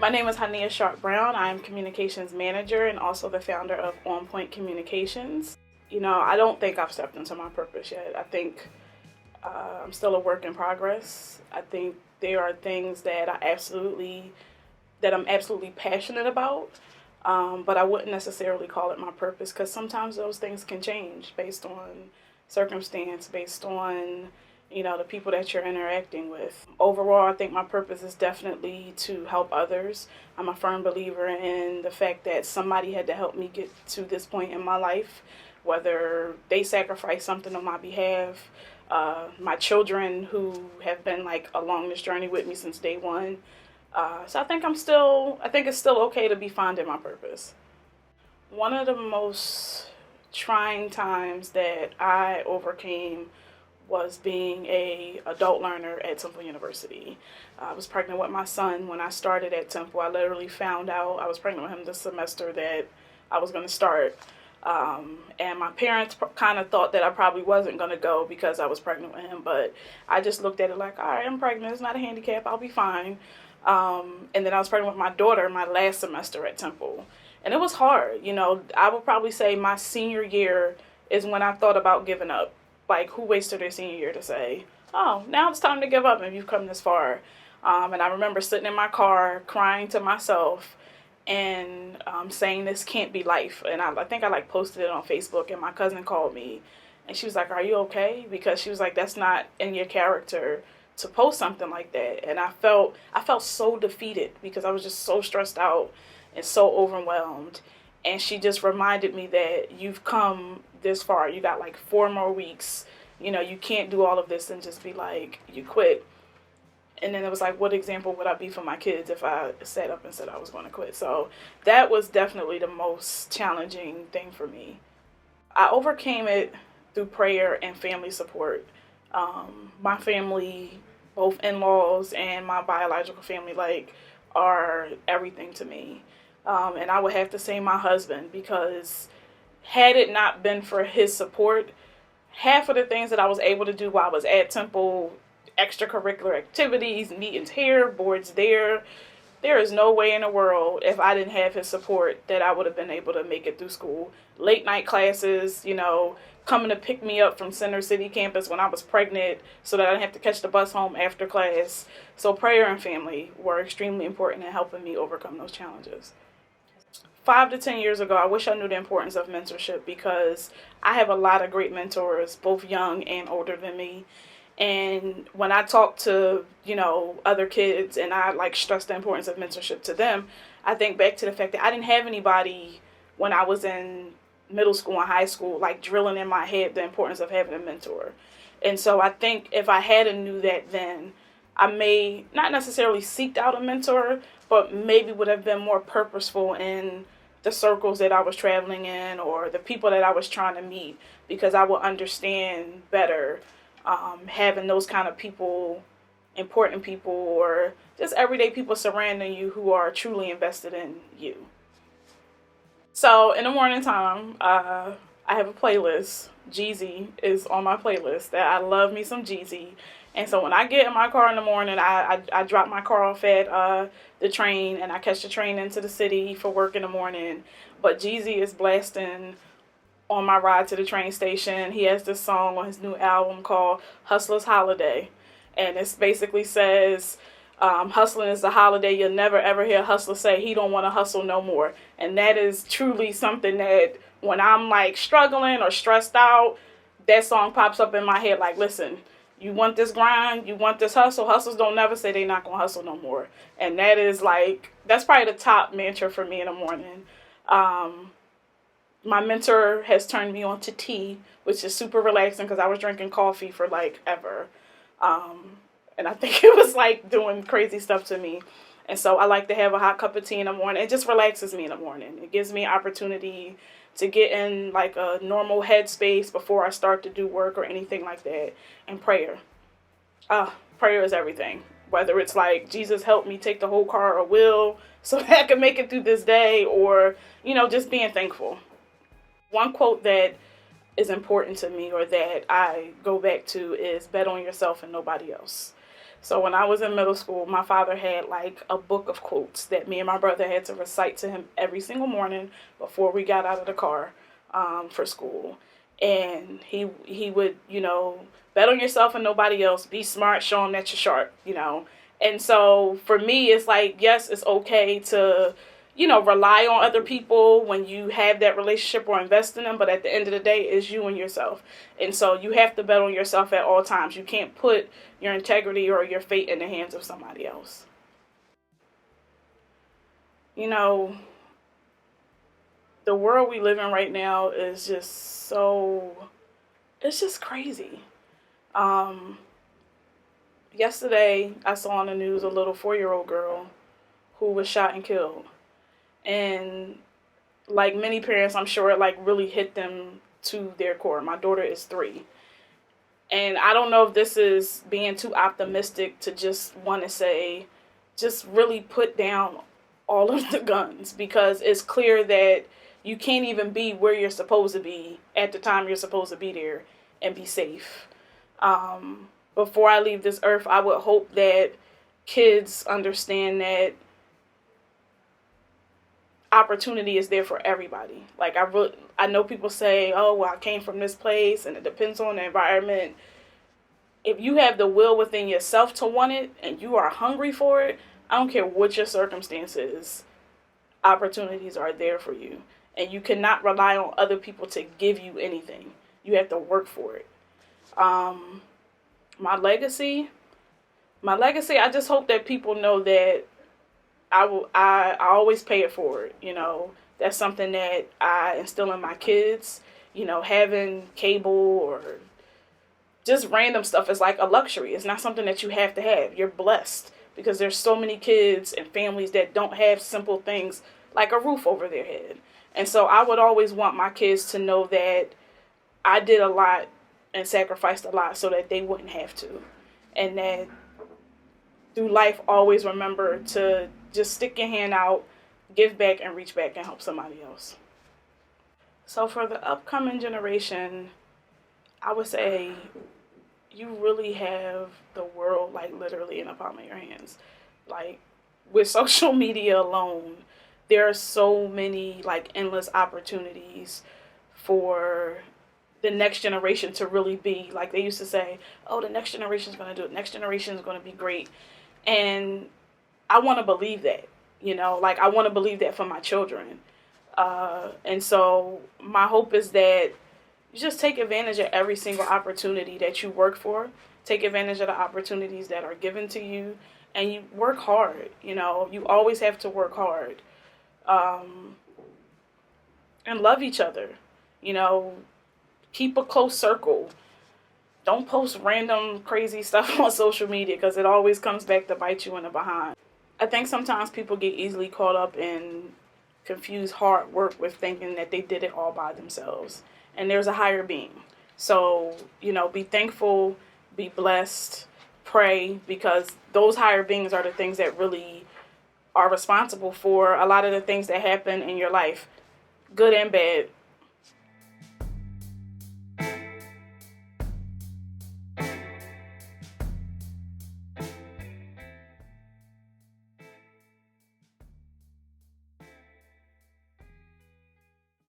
My name is Haniyyah Sharpe-Brown. I'm communications manager and also the founder of OnPoint Communications. I don't think I've stepped into my purpose yet. I think I'm still a work in progress. I think there are things that I'm absolutely passionate about, but I wouldn't necessarily call it my purpose because sometimes those things can change based on circumstance, based on the people that you're interacting with. Overall, I think my purpose is definitely to help others. I'm a firm believer in the fact that somebody had to help me get to this point in my life, whether they sacrificed something on my behalf, my children who have been along this journey with me since day one. So I think it's still okay to be finding my purpose. One of the most trying times that I overcame was being a adult learner at Temple University. I was pregnant with my son when I started at Temple. I literally found out I was pregnant with him the semester that I was going to start. And my parents kind of thought that I probably wasn't going to go because I was pregnant with him, but I just looked at it like, all right, I'm pregnant. It's not a handicap. I'll be fine. And then I was pregnant with my daughter my last semester at Temple. And it was hard. I would probably say my senior year is when I thought about giving up. Who wasted their senior year to say, oh, now it's time to give up and you've come this far. And I remember sitting in my car crying to myself and saying this can't be life. And I think I posted it on Facebook, and my cousin called me and she was like, are you okay? Because she was like, that's not in your character to post something like that. And I felt so defeated because I was just so stressed out and so overwhelmed. And she just reminded me that you've come this far. You got 4 more weeks. You can't do all of this and just be you quit. And then it was what example would I be for my kids if I sat up and said I was going to quit? So that was definitely the most challenging thing for me. I overcame it through prayer and family support. My family, both in-laws and my biological family, are everything to me. And I would have to say my husband, because had it not been for his support, half of the things that I was able to do while I was at Temple, extracurricular activities, meetings here, boards there is no way in the world, if I didn't have his support, that I would have been able to make it through school. Late night classes, coming to pick me up from Center City campus when I was pregnant so that I didn't have to catch the bus home after class. So prayer and family were extremely important in helping me overcome those challenges. 5 to 10 years ago, I wish I knew the importance of mentorship, because I have a lot of great mentors, both young and older than me. And when I talk to, other kids and I stress the importance of mentorship to them, I think back to the fact that I didn't have anybody when I was in middle school and high school, drilling in my head the importance of having a mentor. And so I think if I hadn't knew that then, I may not necessarily seeked out a mentor, but maybe would have been more purposeful in the circles that I was traveling in or the people that I was trying to meet, because I would understand better having those kind of people, important people, or just everyday people surrounding you who are truly invested in you. So in the morning time, I have a playlist. Jeezy is on my playlist. That I love me some Jeezy. And so when I get in my car in the morning, I drop my car off at the train, and I catch the train into the city for work in the morning. But Jeezy is blasting on my ride to the train station. He has this song on his new album called Hustler's Holiday. And it basically says, hustling is a holiday. You'll never ever hear a hustler say he don't want to hustle no more. And that is truly something that when I'm struggling or stressed out, that song pops up in my head listen, you want this grind, you want this hustle. Hustlers don't never say they're not going to hustle no more. And that is that's probably the top mantra for me in the morning. My mentor has turned me on to tea, which is super relaxing because I was drinking coffee for ever. And I think it was doing crazy stuff to me. And so I like to have a hot cup of tea in the morning. It just relaxes me in the morning. It gives me opportunity to get in a normal headspace before I start to do work or anything like that. And prayer. Prayer is everything. Whether it's Jesus help me take the whole car or wheel so that I can make it through this day, or, just being thankful. One quote that is important to me, or that I go back to, is bet on yourself and nobody else. So when I was in middle school, my father had like a book of quotes that me and my brother had to recite to him every single morning before we got out of the car for school. And he would, bet on yourself and nobody else. Be smart, show them that you're sharp. And so for me, it's like, yes, it's okay to, rely on other people when you have that relationship or invest in them. But at the end of the day, it's you and yourself. And so you have to bet on yourself at all times. You can't put your integrity or your fate in the hands of somebody else. The world we live in right now is just it's just crazy. Um, Yesterday, I saw on the news a little 4-year-old girl who was shot and killed. And like many parents, I'm sure it like really hit them to their core. My daughter is 3. And I don't know if this is being too optimistic to just want to say, just really put down all of the guns, because it's clear that you can't even be where you're supposed to be at the time you're supposed to be there and be safe. Before I leave this earth, I would hope that kids understand that opportunity is there for everybody. Like I know people say, "Oh, well, I came from this place," and it depends on the environment. If you have the will within yourself to want it and you are hungry for it, I don't care what your circumstances, opportunities are there for you. And you cannot rely on other people to give you anything. You have to work for it. My legacy, I just hope that people know that I always pay it forward. That's something that I instill in my kids. Having cable or just random stuff is like a luxury. It's not something that you have to have. You're blessed because there's so many kids and families that don't have simple things like a roof over their head. And so I would always want my kids to know that I did a lot and sacrificed a lot so that they wouldn't have to. And that through life, always remember to just stick your hand out, give back, and reach back and help somebody else. So for the upcoming generation, I would say you really have the world like literally in the palm of your hands. Like with social media alone, there are so many like endless opportunities for the next generation to really be like they used to say, oh, the next generation is going to do it. Next generation is going to be great. And I want to believe that, like I want to believe that for my children. And so my hope is that you just take advantage of every single opportunity that you work for. Take advantage of the opportunities that are given to you. And you work hard. You always have to work hard. And love each other. Keep a close circle. Don't post random crazy stuff on social media because it always comes back to bite you in the behind. I think sometimes people get easily caught up in confuse hard work with thinking that they did it all by themselves. And there's a higher being. So, be thankful, be blessed, pray, because those higher beings are the things that really are responsible for a lot of the things that happen in your life, good and bad,